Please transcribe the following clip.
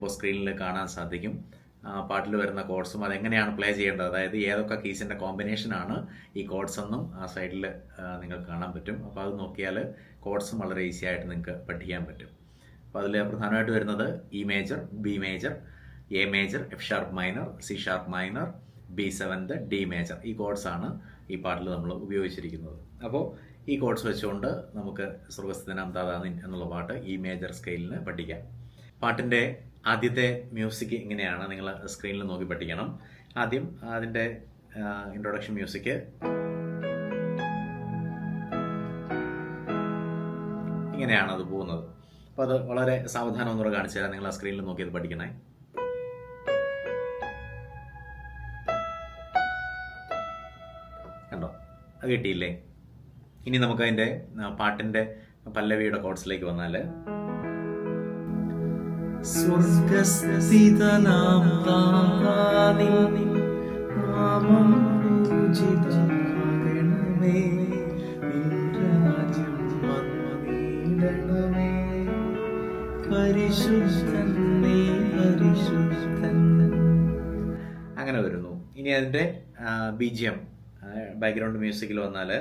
ഇപ്പോൾ സ്ക്രീനിൽ കാണാൻ സാധിക്കും. പാട്ടിൽ വരുന്ന കോഡ്സും അതെങ്ങനെയാണ് പ്ലേ ചെയ്യേണ്ടത്, അതായത് ഏതൊക്കെ കീസിൻ്റെ കോമ്പിനേഷനാണ് ഈ കോഡ്സ് എന്നും ആ സൈഡിൽ നിങ്ങൾക്ക് കാണാൻ പറ്റും. അപ്പോൾ അത് നോക്കിയാൽ കോഡ്സും വളരെ ഈസി ആയിട്ട് നിങ്ങൾക്ക് പഠിക്കാൻ പറ്റും. അപ്പോൾ അതിൽ പ്രധാനമായിട്ട് വരുന്നത് E major, B major, A major, F sharp minor, C sharp minor, B7, D major. ഈ കോഡ്സാണ് ഈ പാട്ടിൽ നമ്മൾ ഉപയോഗിച്ചിരിക്കുന്നത്. അപ്പോൾ ഈ കോഡ്സ് വെച്ചുകൊണ്ട് നമുക്ക് സ്വർഗസ്ഥനാം ദാദാനിൻ എന്നുള്ള പാട്ട് ഈ മേജർ സ്കെയിലിന് പഠിക്കാം. പാട്ടിൻ്റെ ആദ്യത്തെ മ്യൂസിക് ഇങ്ങനെയാണ്, നിങ്ങൾ സ്ക്രീനിൽ നോക്കി പഠിക്കണം. ആദ്യം അതിൻ്റെ ഇൻട്രൊഡക്ഷൻ മ്യൂസിക് ഇങ്ങനെയാണ് അത് പോകുന്നത്. അപ്പോൾ അത് വളരെ സാവധാനം ഒന്നുകൂടെ കാണിച്ചു തരാം. നിങ്ങൾ ആ സ്ക്രീനിൽ നോക്കി അത് പഠിക്കണേ. കണ്ടോ, അത് കിട്ടിയില്ലേ? ഇനി നമുക്ക് അതിൻ്റെ പാട്ടിൻ്റെ പല്ലവിയുടെ കോഡ്സിലേക്ക് വന്നാൽ സ്വർഗസ്ഥിതനാം ദാതാനിൻ നാമം പൂജിതമാകണമേ, നിൻ രാജ്യം വന്നിടണമേ, പരിശുദ്ധൻ നീ പരിശുദ്ധൻ. അങ്ങനെ വരുന്നു. ഇനി അതിൻ്റെ BGM ബാക്ക്ഗ്രൗണ്ട് മ്യൂസിക്കിൽ വന്നാൽ